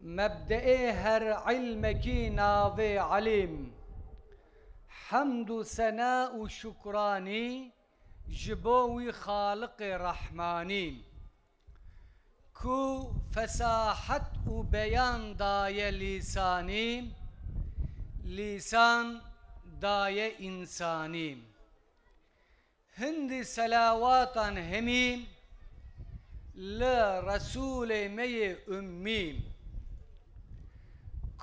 مبدأ هر علمکی ناو علیم حمد و ثناء و شکرانی جبوی خالق رحمانی کو فساحت و بیان دای لیسانی لیسان دای انسانی هند سلاواتا همیم لرسول می امی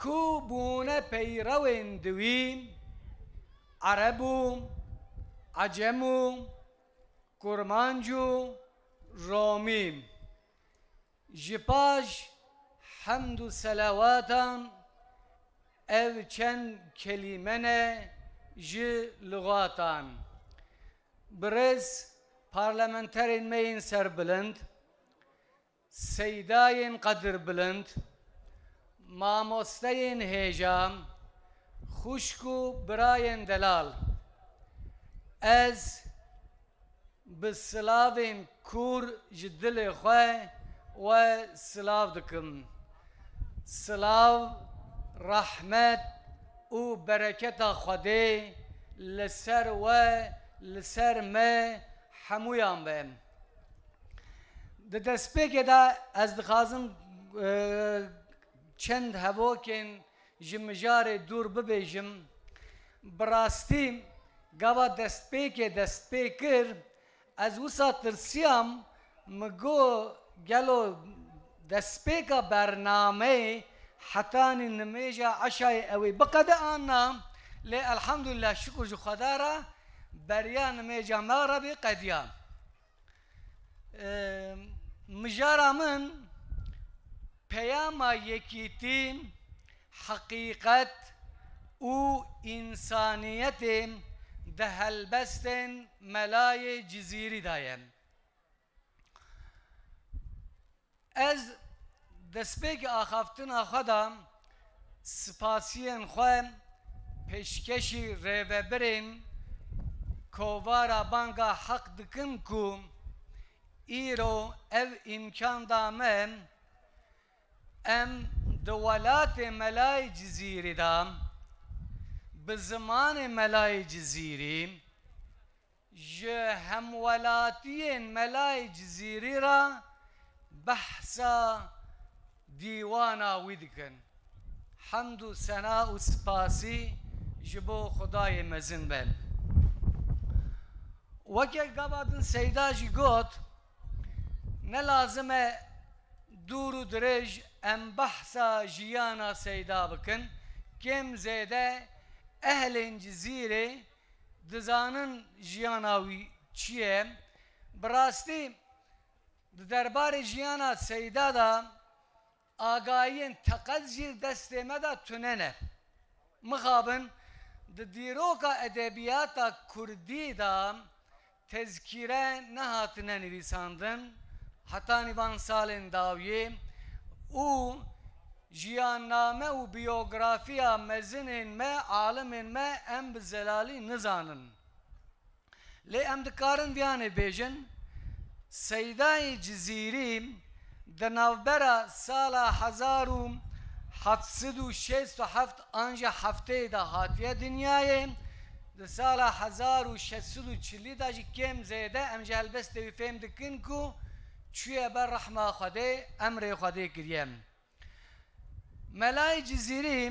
کو بونه پیروین دویم عربو عجمو کرمانجو رومیم جپاش حمد و سلاواتا او چند کلمه ج لغاتان برز پارلمنترین مین سر بلند سیداین قدر بلند مامۆستەین هێژام خوشک و برایەن دەلال ئەز bi silavên kûr ji dilê xwe we silav dikim silav rehmet û bereketa Xwedê li ser we li ser me hemûyan be di destpêkê de ez dixwazim چند هەڤۆکên ji mijarê dûr bibêjim bi rastî gava destpêkê destpê kir ez wisa tirsiyam min got gelo destpêka bernameyê hetanî nimêja eşayê ew ê biqede anna lê elhemdûlillah şükür ji Xweda re beriya nimêja me re bê qediya mijara min peyama yekîtî haqiqet û insaniyetê di helbestên melayê cizîrî de ye ez destpêkê axaftina xwe de spasiyên xwe pêşkeşî rêvebirên kovara banga heq dikim ku îro ev îmkan da me em di welatê melayê cizîrî de bi zimanê melayê cizîrî ji hemwelatiyên melayê cizîrî re behsa dîwana wî dikin hemd û sena û spasî ji bo Xwedayê mezin be wekek gava din seyda jî got ne lazim e dûr û dirêj em behsa jiyana seyda bikin kêm zêde ehlên cizîrê dizanin jiyana wî çi ye bi rastî di derbarê jiyana seyda de agahiyên teqet jî destê me de tune ne mixabin di dîroka edebiyata Kurdî de tezkîre nehatine nivîsandin heta nîvan salên dawiyê û jiyanname û biyografiya mezinên me alimên me em bi zelalî nizanin lê em dikarin viyanê bêjin seydayê cizîrî di navbera sala hezar û heft û şêst û heft an ji hefteyê de hatiye dinyayê di sala hezar û şêst û çilî de jî kêm zêde em ji helbestê wî fêm dikin ku çûye ber rehma Xwedê emrê Xwedê kiriye melayê cizîrî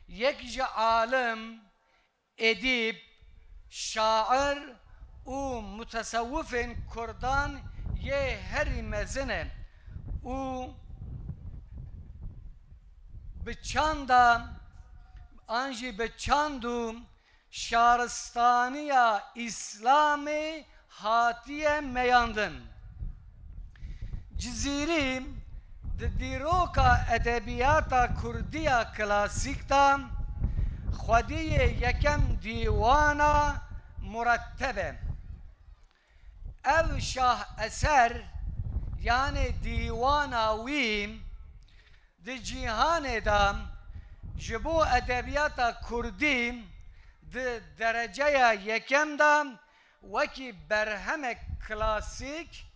yek ji alim edîb şair û mutesewwifên Kurdan yê herî mezin e û bi çanda an jî bi çand û şaristaniya İslamê hatiye meyandin cizîrî di dîroka edebiyata Kurdiya klasîk de Xwediyê yekem dîwana muretteb e ev şah eser yani dîwana wî di cîhanê de ji bo edebiyata Kurdî di dereceya yekem de wekî berhemek klasîk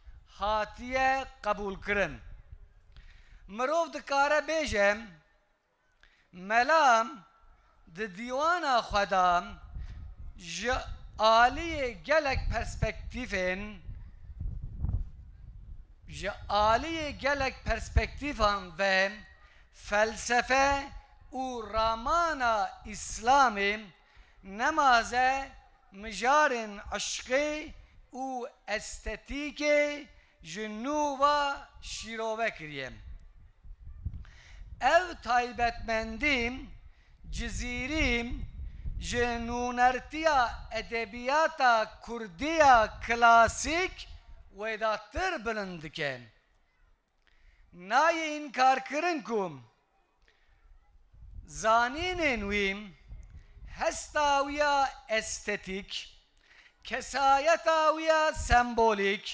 hatiye qebûl kirin مرۆڤ دکارە بێژێ مەلا di dîwana xwe de ji aliyê gelek perspektîfan ve felsefe û ramana İslamê nemaze mijarên eşqê û estetîkê ji nû ve şîrove kiriye. Ev taybetmendî cizîrî ji nûnertiya edebiyata Kurdiya klasîk wêdatir bilind dike. Nayê înkarkirin ku zanînên wî hesta wî ya estetîk, kesayeta wî ya sembolîk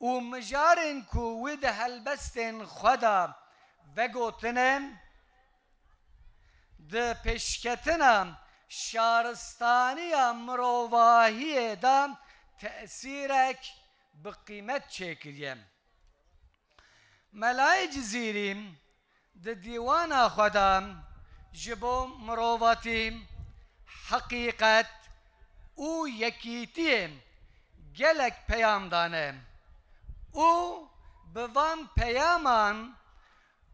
û mijarên ku wî di helbestên xwe de vegotine di pêşketina şaristaniya mirovahiyê de tesîrek bi qîmet çêkiriye. Melayê Cizîrî di dîwana xwe de ji bo mirovatî, heqîqet û yekîtiyê gelek peyam dane û bi van peyaman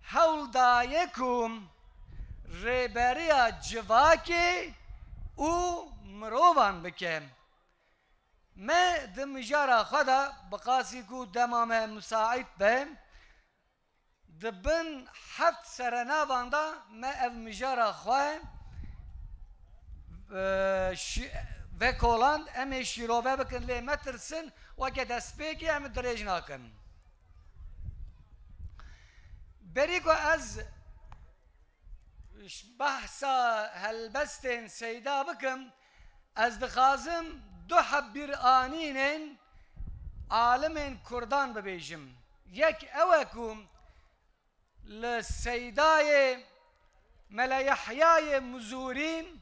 hewl daye ku rêberiya civakê û mirovan bike. Me di mijara xwe de bi qasî ku dema me müsait be di bin heft serenavan da me ev mijara xwe vekoland em ê şîrove bikin lê me tirsin weke destpêkê em dirêj nakin. Berî ku ez behsa helbestên Seyda bikim, ez dixwazim du hebbîr anînên alimên Kurdan bibêjim. Yek ew e ku li Seydayê Mele Yehyayê Muzûrî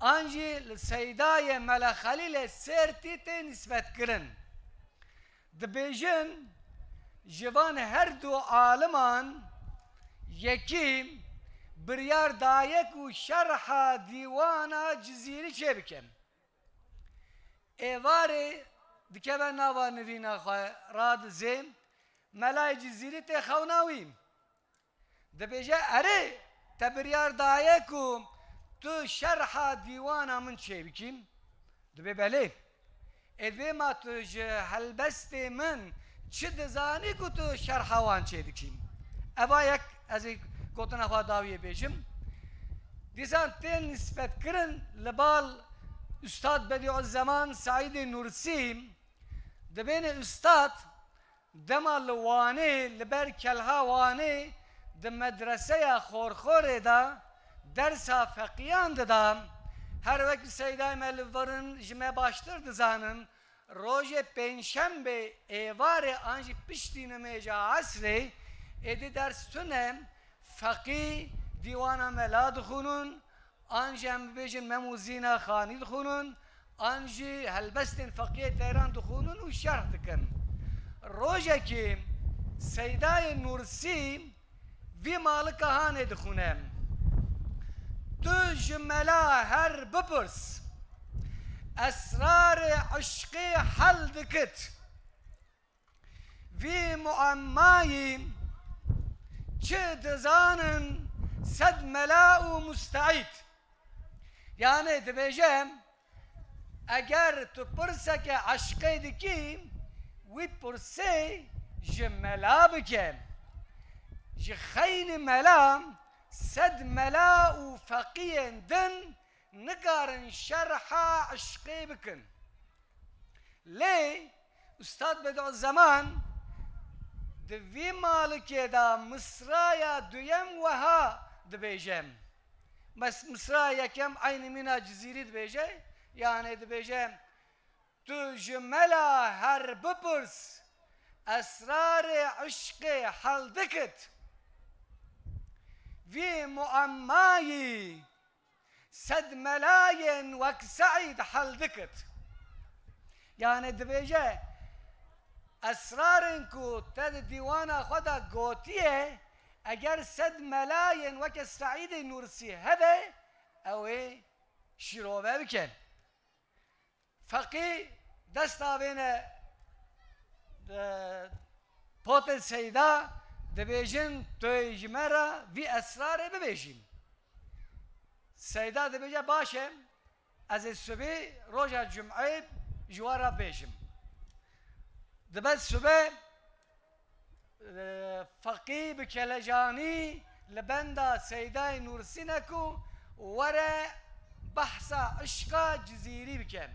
an jî li Seydayê Mele Xelîlê Sêrtî tê nisbetkirin. Dibêjin ji van her du aliman yekî biryar daye ku şerha dîwana Cizîrî çê bike. Êvarê dikeve nava nivîna xwe radizê Melayê Cizîrî tê xewna wî. Dibêje erê te biryar daye ku tu şerha dîwana min çê bikî? Dibe belê. Divê ma tu ji helbestê min çi dizanî ku tu şerha wan çê dikî? Eva yek ez ê gotina xwe dawiyê bêjim. Dîsan tên nisbetkirin li bal Üstad Bediüzzeman Saîdê Nursî dibêne üstad dema li Wanê li ber kelha Wanê di medreseya Xorxorê de dersa feqiyan dida. Her wekî Seydayê me li virin ji me baştir dizanin rojê pênşembê êvarê an jî piştî nimêja esrê êdî ders tune feqî dîwana mela dixwînin, an jî em bibêjin memûzîna xanî dixwînin, an jî helbestên feqîyê Teyran dixwînin û şerh dikin. Rojekî Seydayê Nursî vî malika hanê dixwîne. Tu ji mela her bipirs esrarê eşqê hel dikit. Vî muammayî çi dizanin sed mela û müsteîd. Yani dibêje eger tu pirseke eşqê dikî wî pirsê ji mela bike. Ji xeynî mela sed mela û feqîyên din nikarin şerha eşqê bikin. Lê Üstad Bediüzzeman di vî malikê de misraya duyem wiha dibêje. Misra yekem aynı mîna Cizîrî dibêje. Yani dibêje tu ji mela her bipirs esrarê eşqê hel dikit. Vî muammayî sed melayên wek Seîd hel dikit. Yani dibêje esrarên ku te di dîwana xwe de gotiye اگر 100 ملاین وک سعید نورسی هبه اوه شیروه بکن فقی دست آوین پوت سیدا دبیجن توی جمرا وی اسرار ببیجیم سیدا دبیجه باشه از الصبح روز جمعه جوارا بیجم دبت صبح فقی بکلجانی لبندا سیدای نورسی نکو وره بحثا عشقا جزیری بکن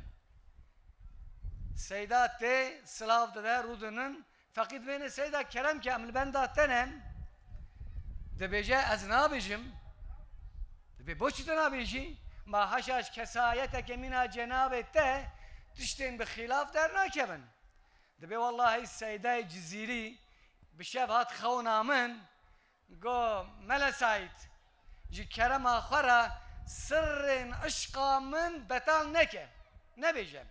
سیدا تی سلاف داده رودنن فقید بین سیدا کرم که عمل بندا تنم دبیجه از نابیجم دبی بوچی تو نابیجی ما حشاش کسایت کمینا جناب ته تشتین بخلاف در ناکبن دبی والله سیدای جزیری بشف هات خونا من قو ملا سايت جي كرم آخرة سر عشقا من بتال نكه نبيجم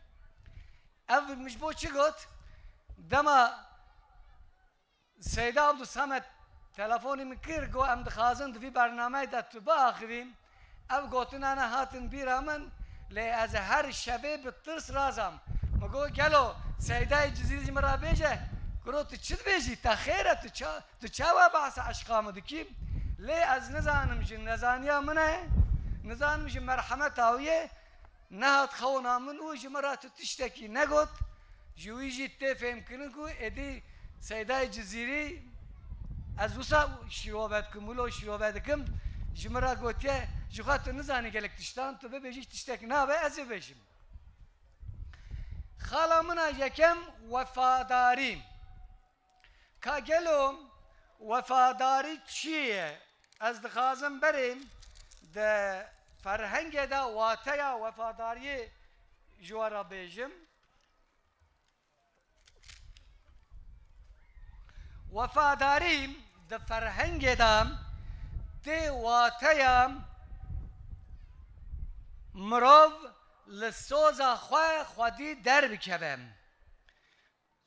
أول مش بو چي قلت دما سيدا عبد الصمد تلفوني مكير قو ام دخازن في برنامه دا تبا آخرين او قلتن انا هاتن بيرا من لي از هر شبه بطرس رازم ما قو قالو سيدا جزيري مرا بيجه قلت تشد بيجي تخيرة تشاوى بعث عشقام دكيم ليه از نزانم جن نزانيا منه نزانم جن مرحمة تاوية نهات خونا من وجه مرات تشتكي نقط جويجي تفهم كنكو ادي سيداي جزيري از وسا شروباتكم ولو شروباتكم جمرا قوتيه جوخات نزاني قالك تشتان تو بيجي تشتكي نابه از بيجم خالا منا يكم وفاداري كاجلو وفاداری چیه؟ از دخازم بریم ده فرهنگ دا واتیا وفاداری جوارا بیجم وفاداری ده فرهنگ دا ده واتیا مروف لسوزا خواه خودی در بکویم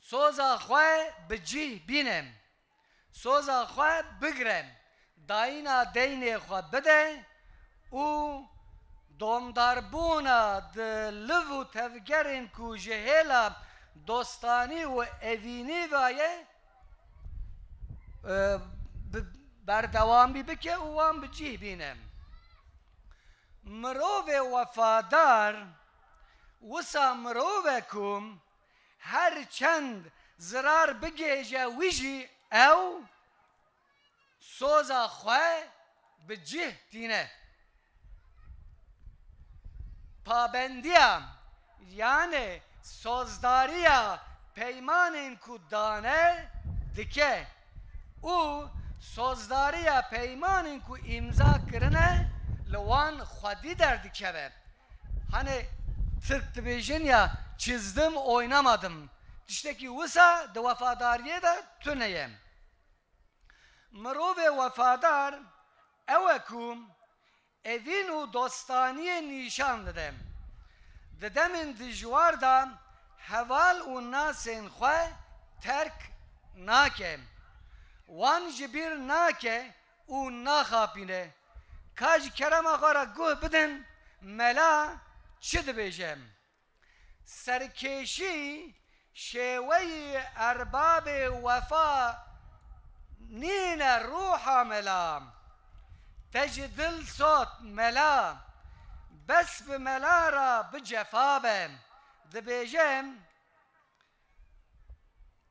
سوزا خواه بجی بینم سوزا خواه بگرم داینا دین خواه بده او دومدار بونا دلو و تفگرین کو جهیلا دوستانی و اوینی وایه بردوام بی بکه اوام بجی بینم مروف وفادار وسا مروف کم هر چند زرار بگیجه ویجی او سوزا خواه بجه دینه پابندیا یعنی سوزداریا پیمان کو دانه دکه او سوزداریا پیمان کو امضا کرنه لوان خودی در دکه hani Türk division ya çizdim oynamadım. İşte ki vsa de vefadariye de tüneyim. Merove vefadar evekum evinu dostaniye nişan dedim. Dedemin dijwarda heval u nasin khwe terk nake. Wan jibir nake u nakhapine. Kaj kerem akhara guh bidin mela çid bejem. Serkeşi شوي أرباب وفاء نين الروح ملا تجد الصوت ملا بس بملارا بجفابه دبيجم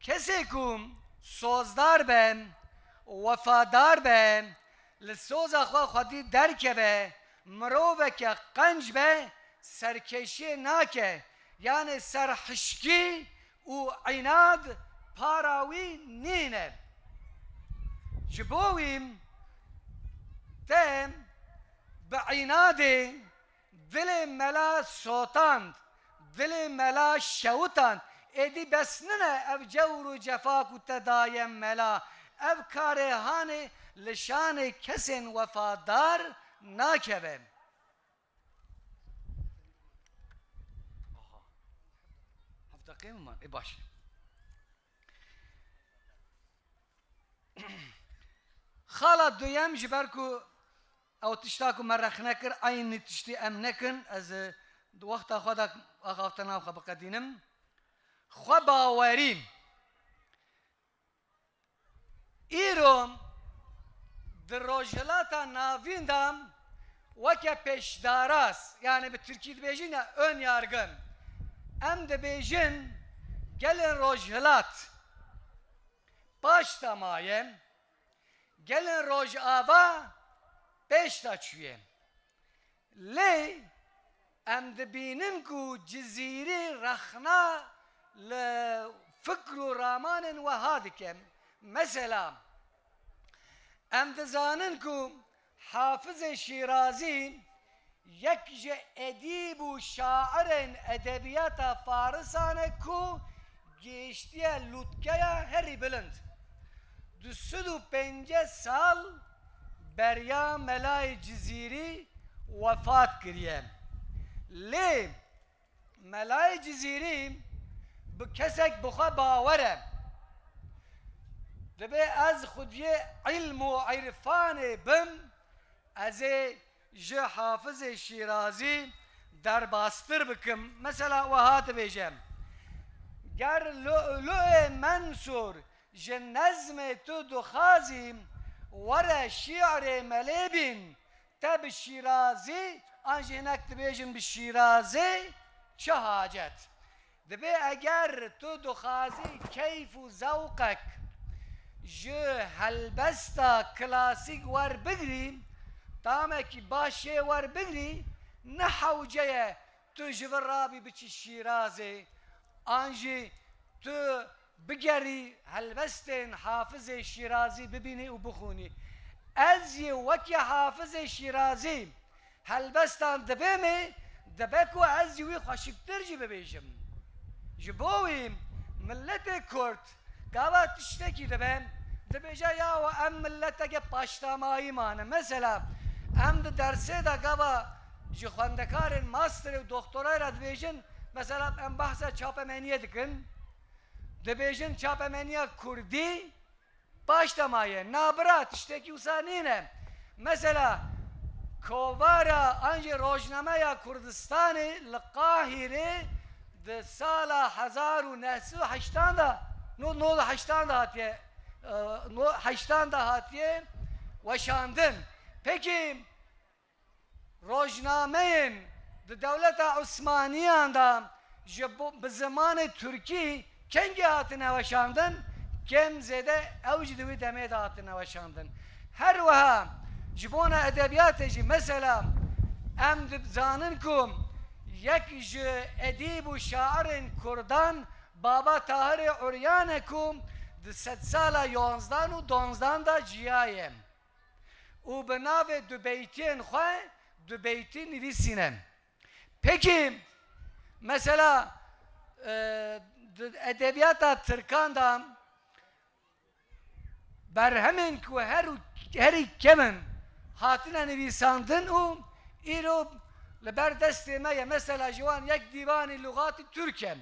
كسيكم سوزدار بن وفادار بن للسوز أخوة خدي دركبه مروفك قنج به سركشي ناكه يعني سرحشكي وعناد باراوي نينه جبويم تم بعنادي دل ملا صوتاند دل ملا شوتاند ادي بسننا اف جور جفاك وتدايم ملا اف كارهاني لشان كسن وفادار ناكبم دقيقة إيه باش خالا دویم جبر کو او تشتاکو مرخ نکر این تشتی ام نکن از وقت خود اخافتنا خو بقدینم خو باوریم ایرو در روجلاتا ناویندم وکه پیشداراس یعنی به ترکی دبیجین ön yargın em dibêjin gelin rojhilat baş tamaye gelin roj ava peş da çüye lê em dibînin ku cizîrî rexna li fikr û ramanên wiha dikin mesela em dizanin ku Hafız Şirazi yek ji edîb û şairên edebiyata farisane ku gêştiye lûtkeya herî bilind. 205 sal berya Melayê Cizîrî wefat kiriye. Lê Melayê Cizîrî bi kesek bi xwe bawer e. Dibe ez xudiyê ilm û irfanê bim از ji Hafız Şirazi derbastır bikim. Mesela vahat bêjem. Ger lu'lu'e mensur ji nezmê tu dixwazî were şi'rê melê bîn te bi Şirazi an jî hinek dibêjin bi Şirazi çi hacet. Dibe eger tu dixwazî keyf û zewqek ji helbesta klasîk werbigirî تامکی باشه ور بگری نه حوجه تو جور رابی بچی شیرازه آنجی تو بگری هلبستن حافظ شیرازی ببینی و بخونی از یه وکی حافظ شیرازی هلبستان دبیمه دبکو از یوی خوشکتر جی ببیشم جبوی ملت کرد گاوا تشتکی دبیم دبیجا یا و ام ملتک پاشتامایی مانه مثلا هم de derse de gava ji xwendekarên master û doktora re dibêjin mesela em behsa çapemeniye dikin dibêjin çapemeniya Kurdî baş demaye nabira tiştekî wisa nîne mesela kovara an jî rojnameya Kurdistanê li Qahîrê di sala 1980 da nol 80 da hatiye 80 da hatiye weşandin. Peki rojnameyin de devleta Osmaniyan da bi zamanı Türkiye kengi hatine weşandin kemzede evci divi demeye de hatine weşandin. Her veha jibona edebiyatı jî mesela em dibzanin ku yek ji edîb û şairên Kurdan Baba Tahirê Uryane ku di sed sala 11 û 12 da ciyaye. او به ناو دو بیتین خواه دو بیتی نویسینم پکی مثلا ادبیات ترکان دا بر همین که هری کمن هاتنه نویساندن او ایرو لبر دستی مایه مثلا جوان یک دیوان لغات ترکم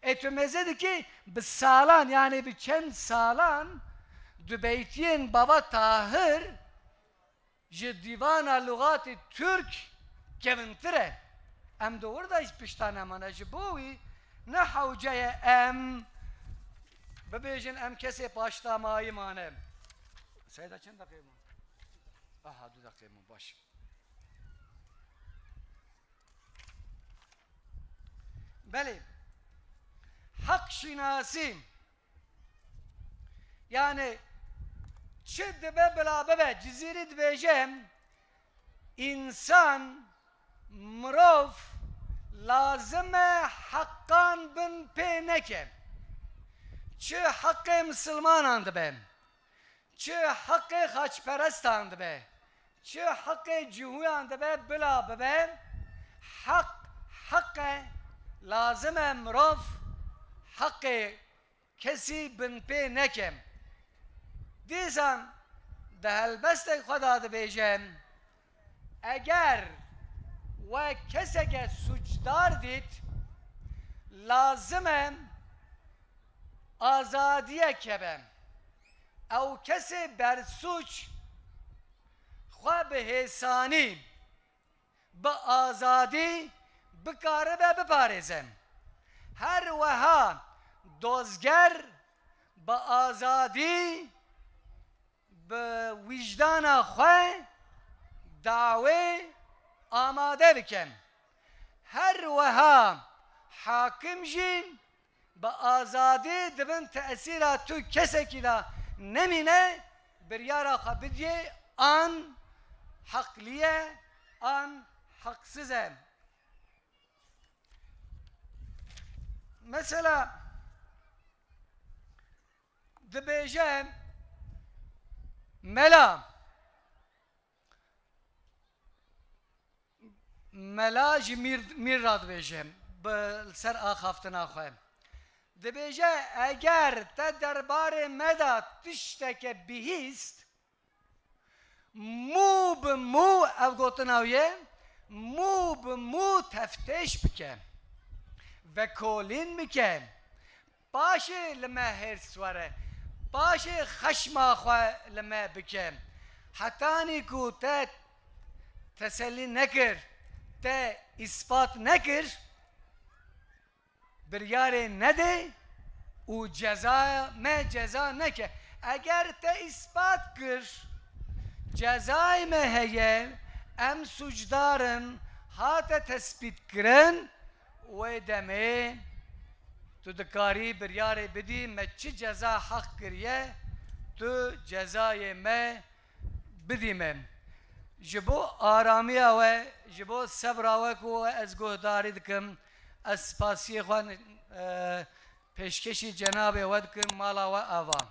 اتو مزده که به سالان یعنی به چند سالان دو بیتین بابا طاهر ji divana lugati Türk kevintire em de orada hiç piştane mana ji bo wî ne hewceye em bibêjin em kesê paştamayî mane seyda çend deqê man aha 2 deqê man baş belê hak şinasî yani çi dibe bila bibe cizîrî dibêjem însan mirov lazim e heqqan bin pê neke çi heqê misilmanan dibe çi heqê xaçperestan dibe çi heqê cîhûyan dibe bila bibe heqe lazim e mirov heqê kesî bin pê neke دیزان ده هلبست خدا دبیجم اگر و کسی که سوچدار دید لازمه آزادیه کبم او کسی بر سوچ خواه به حسانی به آزادی بکاره به بپارزم هر وها دوزگر به آزادی به وجدان خواه دعوه آماده بکن هر وها حاکم جین به آزادی دبن تأثیر تو کسی که دا نمینه بریارا خبیدیه آن حقلیه آن حقسزه مثلا دبیجه ملا جی میر را دبیجه بسر آخافتنا خواه دبیجه اگر تا دربار مدا تشتک بیهیست مو به مو او گوتناویه مو به مو تفتیش بکن و کولین بکن باشه لما هرس وره باشه خشم آخواه لما بکن حتانی کو تا تسلی نکر تا اثبات نکر بریاره نده و جزا نکه اگر تا اثبات کر جزای مهیه ام سجدارن هات تثبیت کرن و دمه تو دکاری بریاره بدی ما چی جزا حق کریه تو جزای ما بدی من جبو آرامی و جبو صبر و کو از گهداری دکم از پاسی خوان پیشکشی جناب ود کم مالا و آوان